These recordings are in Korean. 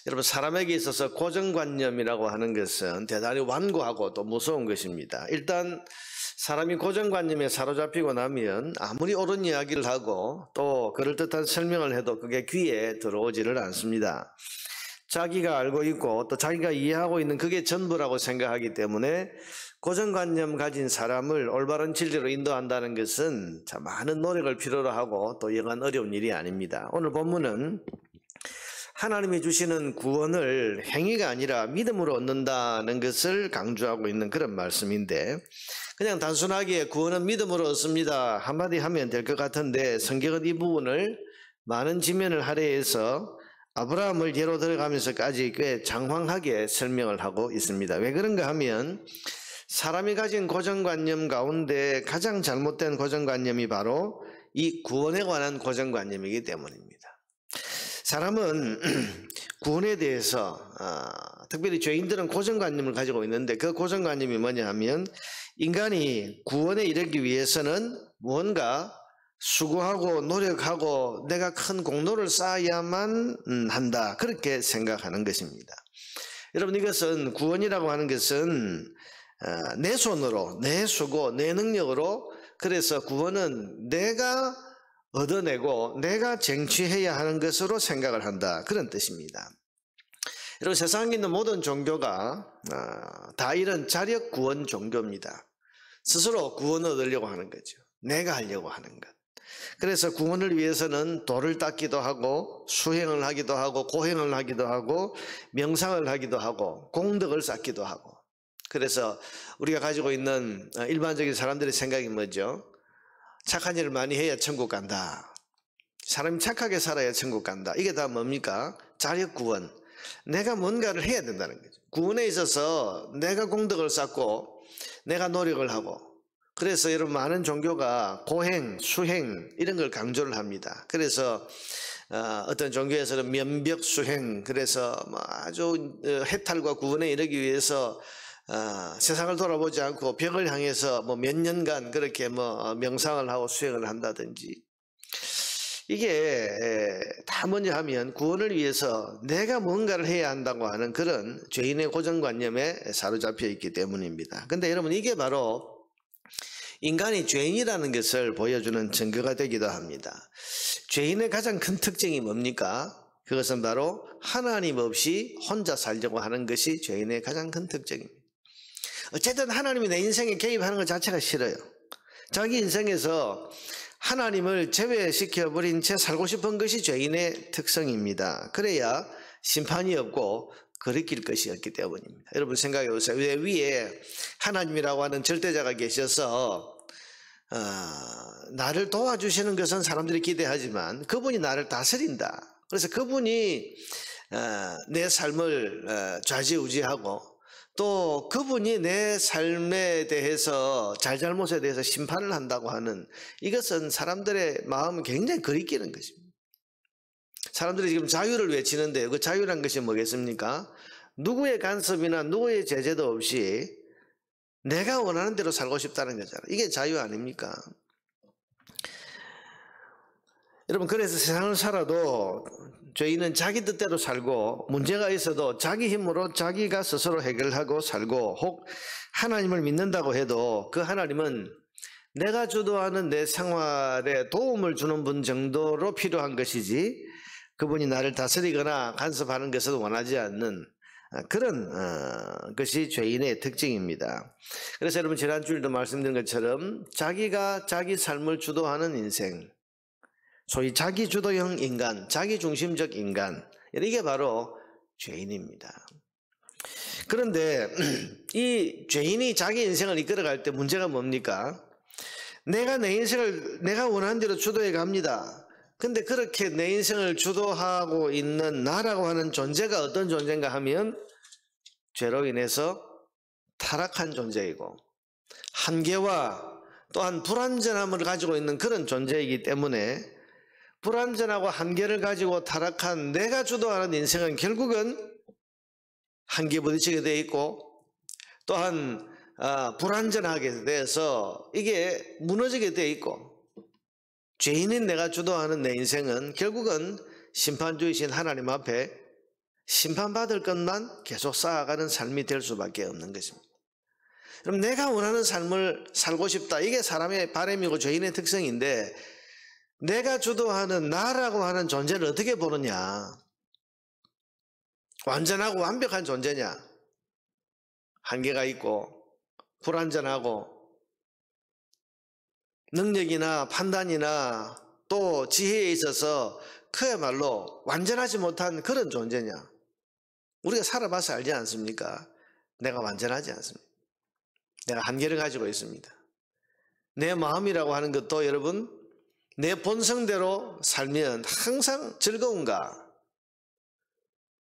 여러분, 사람에게 있어서 고정관념이라고 하는 것은 대단히 완고하고 또 무서운 것입니다. 일단 사람이 고정관념에 사로잡히고 나면 아무리 옳은 이야기를 하고 또 그럴듯한 설명을 해도 그게 귀에 들어오지를 않습니다. 자기가 알고 있고 또 자기가 이해하고 있는 그게 전부라고 생각하기 때문에 고정관념 가진 사람을 올바른 진리로 인도한다는 것은 참 많은 노력을 필요로 하고 또 영원 어려운 일이 아닙니다. 오늘 본문은 하나님이 주시는 구원을 행위가 아니라 믿음으로 얻는다는 것을 강조하고 있는 그런 말씀인데, 그냥 단순하게 구원은 믿음으로 얻습니다 한마디 하면 될 것 같은데, 성경은 이 부분을 많은 지면을 할애해서 아브라함을 예로 들어가면서까지 꽤 장황하게 설명을 하고 있습니다. 왜 그런가 하면 사람이 가진 고정관념 가운데 가장 잘못된 고정관념이 바로 이 구원에 관한 고정관념이기 때문입니다. 사람은 구원에 대해서 특별히 죄인들은 고정관념을 가지고 있는데, 그 고정관념이 뭐냐 하면 인간이 구원에 이르기 위해서는 무언가 수고하고 노력하고 내가 큰 공로를 쌓아야만 한다, 그렇게 생각하는 것입니다. 여러분, 이것은 구원이라고 하는 것은 내 손으로, 내 수고, 내 능력으로, 그래서 구원은 내가 얻어내고 내가 쟁취해야 하는 것으로 생각을 한다, 그런 뜻입니다. 여러분, 세상에 있는 모든 종교가 다 이런 자력 구원 종교입니다. 스스로 구원을 얻으려고 하는 거죠. 내가 하려고 하는 것. 그래서 구원을 위해서는 도를 닦기도 하고 수행을 하기도 하고 고행을 하기도 하고 명상을 하기도 하고 공덕을 쌓기도 하고. 그래서 우리가 가지고 있는 일반적인 사람들의 생각이 뭐죠? 착한 일을 많이 해야 천국 간다. 사람이 착하게 살아야 천국 간다. 이게 다 뭡니까? 자력 구원. 내가 뭔가를 해야 된다는 거죠. 구원에 있어서 내가 공덕을 쌓고 내가 노력을 하고. 그래서 여러분, 많은 종교가 고행, 수행 이런 걸 강조를 합니다. 그래서 어떤 종교에서는 면벽 수행, 그래서 아주 해탈과 구원에 이르기 위해서 세상을 돌아보지 않고 벽을 향해서 몇 년간 그렇게 명상을 하고 수행을 한다든지, 이게 다 뭐냐 하면 구원을 위해서 내가 뭔가를 해야 한다고 하는 그런 죄인의 고정관념에 사로잡혀 있기 때문입니다. 근데 여러분, 이게 바로 인간이 죄인이라는 것을 보여주는 증거가 되기도 합니다. 죄인의 가장 큰 특징이 뭡니까? 그것은 바로 하나님 없이 혼자 살려고 하는 것이 죄인의 가장 큰 특징입니다. 어쨌든 하나님이 내 인생에 개입하는 것 자체가 싫어요. 자기 인생에서 하나님을 제외시켜버린 채 살고 싶은 것이 죄인의 특성입니다. 그래야 심판이 없고 거리낄 것이 없기 때문입니다. 여러분, 생각해 보세요. 왜 위에 하나님이라고 하는 절대자가 계셔서 나를 도와주시는 것은 사람들이 기대하지만 그분이 나를 다스린다. 그래서 그분이 내 삶을 좌지우지하고 또 그분이 내 삶에 대해서 잘잘못에 대해서 심판을 한다고 하는, 이것은 사람들의 마음을 굉장히 거리끼는 것입니다. 사람들이 지금 자유를 외치는데 그 자유란 것이 뭐겠습니까? 누구의 간섭이나 누구의 제재도 없이 내가 원하는 대로 살고 싶다는 거잖아요. 이게 자유 아닙니까? 여러분, 그래서 세상을 살아도 죄인은 자기 뜻대로 살고 문제가 있어도 자기 힘으로 자기가 스스로 해결하고 살고, 혹 하나님을 믿는다고 해도 그 하나님은 내가 주도하는 내 생활에 도움을 주는 분 정도로 필요한 것이지 그분이 나를 다스리거나 간섭하는 것을 원하지 않는 그런 것이 죄인의 특징입니다. 그래서 여러분, 지난 주일도 말씀드린 것처럼 자기가 자기 삶을 주도하는 인생, 소위 자기주도형 인간, 자기중심적 인간, 이게 바로 죄인입니다. 그런데 이 죄인이 자기 인생을 이끌어갈 때 문제가 뭡니까? 내가 내 인생을 내가 원하는 대로 주도해 갑니다. 근데 그렇게 내 인생을 주도하고 있는 나라고 하는 존재가 어떤 존재인가 하면 죄로 인해서 타락한 존재이고 한계와 또한 불완전함을 가지고 있는 그런 존재이기 때문에, 불완전하고 한계를 가지고 타락한 내가 주도하는 인생은 결국은 한계에 부딪히게 되어 있고 또한 불완전하게 돼서 이게 무너지게 되어 있고, 죄인인 내가 주도하는 내 인생은 결국은 심판주이신 하나님 앞에 심판받을 것만 계속 쌓아가는 삶이 될 수밖에 없는 것입니다. 그럼 내가 원하는 삶을 살고 싶다. 이게 사람의 바람이고 죄인의 특성인데 내가 주도하는 나라고 하는 존재를 어떻게 보느냐. 완전하고 완벽한 존재냐. 한계가 있고 불완전하고 능력이나 판단이나 또 지혜에 있어서 그야말로 완전하지 못한 그런 존재냐. 우리가 살아봐서 알지 않습니까? 내가 완전하지 않습니다. 내가 한계를 가지고 있습니다. 내 마음이라고 하는 것도 여러분 내 본성대로 살면 항상 즐거운가?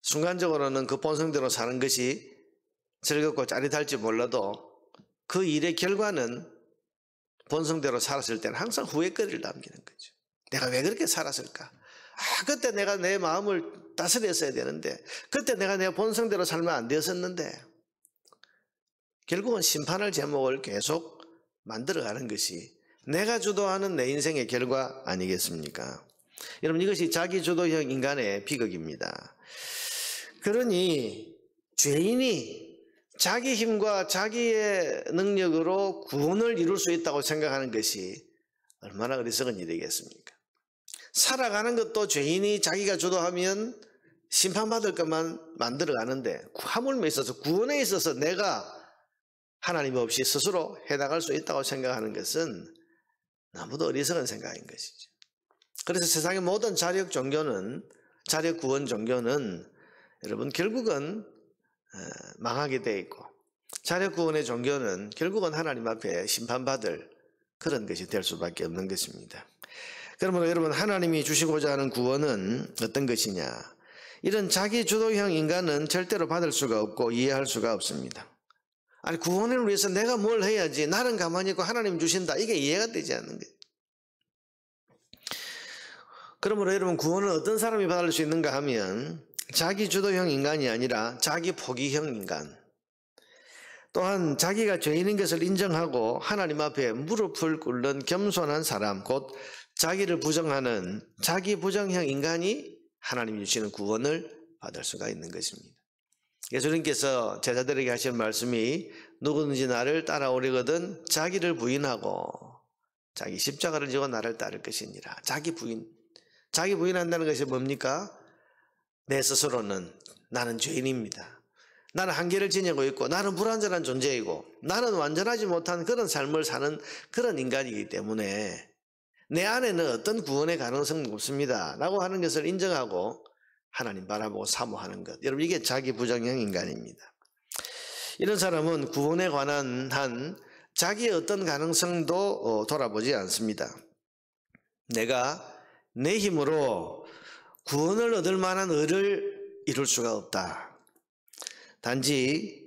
순간적으로는 그 본성대로 사는 것이 즐겁고 짜릿할지 몰라도 그 일의 결과는 본성대로 살았을 때는 항상 후회거리를 남기는 거죠. 내가 왜 그렇게 살았을까? 그때 내가 내 마음을 다스렸어야 되는데 그때 내가 내 본성대로 살면 안 되었었는데 결국은 심판할 제목을 계속 만들어가는 것이 내가 주도하는 내 인생의 결과 아니겠습니까? 여러분 이것이 자기주도형 인간의 비극입니다. 그러니 죄인이 자기 힘과 자기의 능력으로 구원을 이룰 수 있다고 생각하는 것이 얼마나 어리석은 일이겠습니까? 살아가는 것도 죄인이 자기가 주도하면 심판받을 것만 만들어가는데 하물며 있어서 구원에 있어서 내가 하나님 없이 스스로 해나갈 수 있다고 생각하는 것은 너무도 어리석은 생각인 것이죠. 그래서 세상의 모든 자력 구원 종교는 여러분 결국은 망하게 되어 있고 자력 구원의 종교는 결국은 하나님 앞에 심판받을 그런 것이 될 수밖에 없는 것입니다. 그러므로 여러분 하나님이 주시고자 하는 구원은 어떤 것이냐? 이런 자기 주도형 인간은 절대로 받을 수가 없고 이해할 수가 없습니다. 아니 구원을 위해서 내가 뭘 해야지 나는 가만히 있고 하나님 주신다 이게 이해가 되지 않는 거예요. 그러므로 여러분 구원을 어떤 사람이 받을 수 있는가 하면 자기 주도형 인간이 아니라 자기 포기형 인간, 또한 자기가 죄인인 것을 인정하고 하나님 앞에 무릎을 꿇는 겸손한 사람, 곧 자기를 부정하는 자기 부정형 인간이 하나님이 주시는 구원을 받을 수가 있는 것입니다. 예수님께서 제자들에게 하신 말씀이 누구든지 나를 따라오려거든 자기를 부인하고 자기 십자가를 지고 나를 따를 것이니라. 자기 부인한다는 것이 뭡니까? 내 스스로는 나는 죄인입니다. 나는 한계를 지니고 있고 나는 불완전한 존재이고 나는 완전하지 못한 그런 삶을 사는 그런 인간이기 때문에 내 안에는 어떤 구원의 가능성은 없습니다 라고 하는 것을 인정하고 하나님 바라보고 사모하는 것, 여러분 이게 자기 부정형 인간입니다. 이런 사람은 구원에 관한 한 자기의 어떤 가능성도 돌아보지 않습니다. 내가 내 힘으로 구원을 얻을 만한 의를 이룰 수가 없다. 단지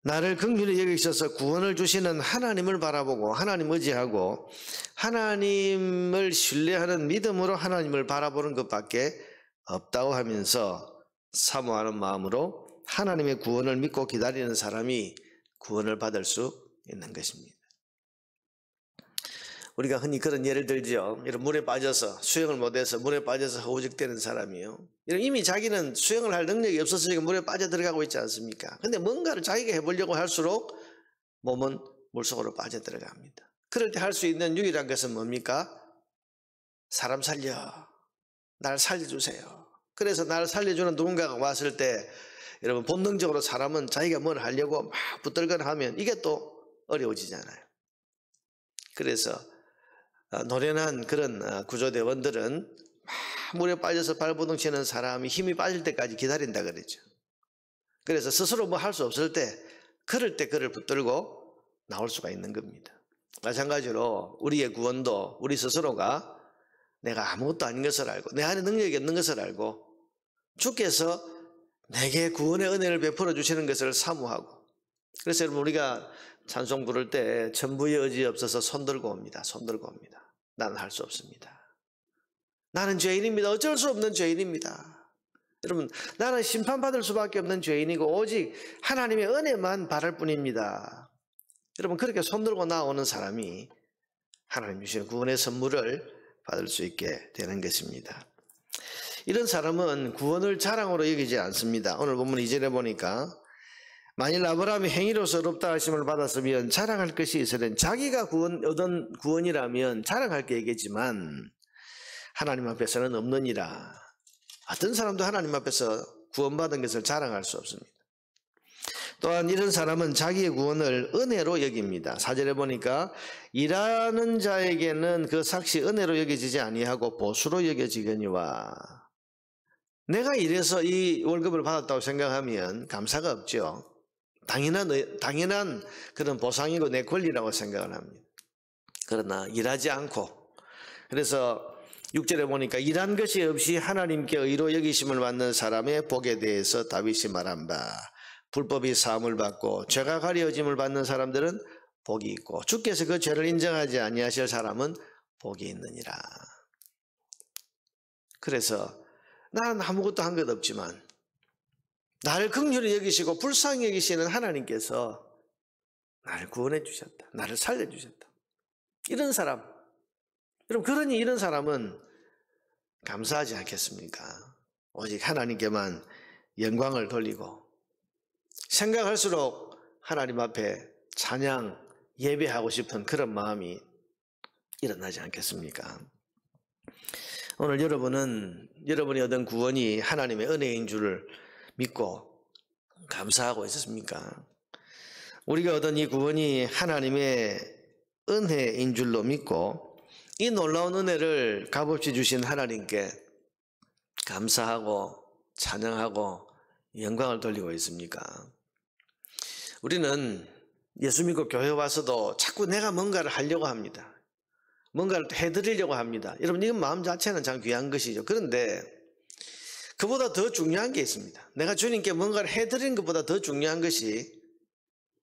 나를 긍휼히 여기셔서 구원을 주시는 하나님을 바라보고 하나님 의지하고 하나님을 신뢰하는 믿음으로 하나님을 바라보는 것밖에 없다고 하면서 사모하는 마음으로 하나님의 구원을 믿고 기다리는 사람이 구원을 받을 수 있는 것입니다. 우리가 흔히 그런 예를 들죠. 이런 물에 빠져서 수영을 못해서 물에 빠져서 허우적대는 사람이요. 이미 자기는 수영을 할 능력이 없었으니까 물에 빠져 들어가고 있지 않습니까? 근데 뭔가를 자기가 해보려고 할수록 몸은 물속으로 빠져 들어갑니다. 그럴 때 할 수 있는 유일한 것은 뭡니까? 사람 살려. 날 살려주세요. 그래서 나를 살려주는 누군가가 왔을 때 여러분 본능적으로 사람은 자기가 뭘 하려고 막 붙들거나 하면 이게 또 어려워지잖아요. 그래서 노련한 그런 구조대원들은 막 물에 빠져서 발버둥 치는 사람이 힘이 빠질 때까지 기다린다 그러죠. 그래서 스스로 뭐 할 수 없을 때 그럴 때 그를 붙들고 나올 수가 있는 겁니다. 마찬가지로 우리의 구원도 우리 스스로가 내가 아무것도 아닌 것을 알고 내 안에 능력이 없는 것을 알고 주께서 내게 구원의 은혜를 베풀어 주시는 것을 사모하고, 그래서 여러분 우리가 찬송 부를 때 전부의 의지 없어서 손들고 옵니다. 손들고 옵니다. 나는 할 수 없습니다. 나는 죄인입니다. 어쩔 수 없는 죄인입니다. 여러분 나는 심판받을 수밖에 없는 죄인이고 오직 하나님의 은혜만 바랄 뿐입니다. 여러분 그렇게 손들고 나오는 사람이 하나님 주시는 구원의 선물을 받을 수 있게 되는 것입니다. 이런 사람은 구원을 자랑으로 여기지 않습니다. 오늘 본문 2절에 보니까 만일 아브라함이 행위로서 의롭다 하심을 받았으면 자랑할 것이 있으면 자기가 얻은 구원이라면 자랑할 게 있겠지만 하나님 앞에서는 없느니라. 어떤 사람도 하나님 앞에서 구원받은 것을 자랑할 수 없습니다. 또한 이런 사람은 자기의 구원을 은혜로 여깁니다. 4절에 보니까 일하는 자에게는 그 삭시 은혜로 여겨지지 아니하고 보수로 여겨지거니와. 내가 이래서 이 월급을 받았다고 생각하면 감사가 없죠. 당연한 그런 보상이고 내 권리라고 생각을 합니다. 그러나 일하지 않고, 그래서 6절에 보니까 일한 것이 없이 하나님께 의로 여기심을 받는 사람의 복에 대해서 다윗이 말한 바, 불법이 사함을 받고 죄가 가려짐을 받는 사람들은 복이 있고 주께서 그 죄를 인정하지 아니하실 사람은 복이 있느니라. 그래서 나는 아무것도 한 것 없지만 나를 긍휼히 여기시고 불쌍히 여기시는 하나님께서 나를 구원해 주셨다. 나를 살려 주셨다. 이런 사람, 여러분, 그러니 이런 사람은 감사하지 않겠습니까? 오직 하나님께만 영광을 돌리고 생각할수록 하나님 앞에 찬양, 예배하고 싶은 그런 마음이 일어나지 않겠습니까? 오늘 여러분이 얻은 구원이 하나님의 은혜인 줄을 믿고 감사하고 있었습니까? 우리가 얻은 이 구원이 하나님의 은혜인 줄로 믿고 이 놀라운 은혜를 값없이 주신 하나님께 감사하고 찬양하고 영광을 돌리고 있습니까? 우리는 예수 믿고 교회 와서도 자꾸 내가 뭔가를 하려고 합니다. 뭔가를 해드리려고 합니다. 여러분, 이건 마음 자체는 참 귀한 것이죠. 그런데 그보다 더 중요한 게 있습니다. 내가 주님께 뭔가를 해드리는 것보다 더 중요한 것이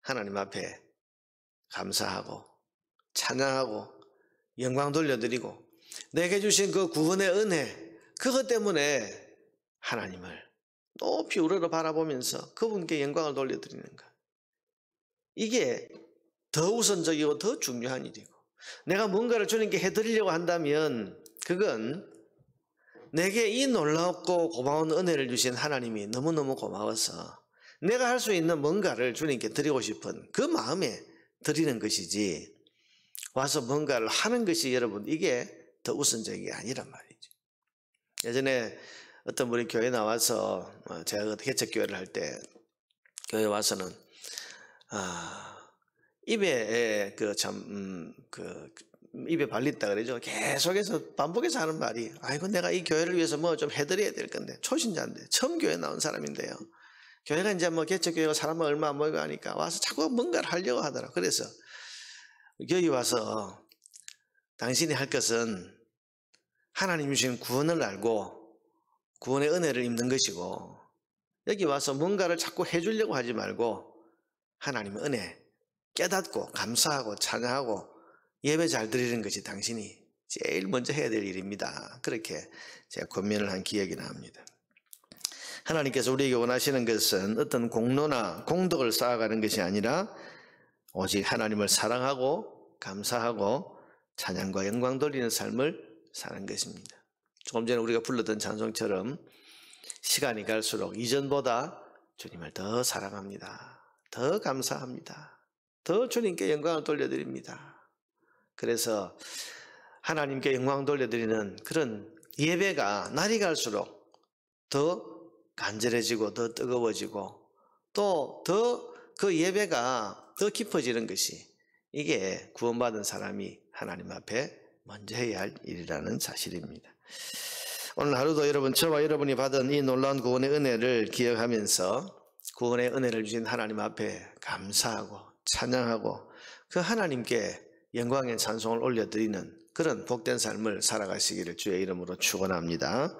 하나님 앞에 감사하고 찬양하고 영광 돌려드리고 내게 주신 그 구원의 은혜, 그것 때문에 하나님을 높이 우러러 바라보면서 그분께 영광을 돌려드리는 것, 이게 더 우선적이고 더 중요한 일이고, 내가 뭔가를 주님께 해드리려고 한다면 그건 내게 이 놀랍고 고마운 은혜를 주신 하나님이 너무너무 고마워서 내가 할 수 있는 뭔가를 주님께 드리고 싶은 그 마음에 드리는 것이지, 와서 뭔가를 하는 것이 여러분 이게 더 우선적이 아니란 말이죠. 예전에 어떤 분이 교회 나와서, 제가 개척교회를 할 때 교회 와서는 입에 입에 발렸다 그러죠. 계속해서 반복해서 하는 말이, 아이고 내가 이 교회를 위해서 뭐 좀 해드려야 될 건데, 초신자인데 처음 교회 나온 사람인데요. 교회가 이제 뭐 개척교회가 사람 얼마 안 모이고 하니까 와서 자꾸 뭔가를 하려고 하더라고. 그래서 여기 와서 당신이 할 것은 하나님 주신 구원을 알고 구원의 은혜를 입는 것이고, 여기 와서 뭔가를 자꾸 해주려고 하지 말고 하나님의 은혜 깨닫고 감사하고 찬양하고 예배 잘 드리는 것이 당신이 제일 먼저 해야 될 일입니다. 그렇게 제가 권면을 한 기억이 납니다. 하나님께서 우리에게 원하시는 것은 어떤 공로나 공덕을 쌓아가는 것이 아니라 오직 하나님을 사랑하고 감사하고 찬양과 영광 돌리는 삶을 사는 것입니다. 조금 전에 우리가 불렀던 찬송처럼 시간이 갈수록 이전보다 주님을 더 사랑합니다. 더 감사합니다. 더 주님께 영광을 돌려드립니다. 그래서 하나님께 영광 돌려드리는 그런 예배가 날이 갈수록 더 간절해지고 더 뜨거워지고 또 더 그 예배가 더 깊어지는 것이, 이게 구원받은 사람이 하나님 앞에 먼저 해야 할 일이라는 사실입니다. 오늘 하루도 저와 여러분이 받은 이 놀라운 구원의 은혜를 기억하면서 구원의 은혜를 주신 하나님 앞에 감사하고 찬양하고 그 하나님께 영광의 찬송을 올려드리는 그런 복된 삶을 살아가시기를 주의 이름으로 축원합니다.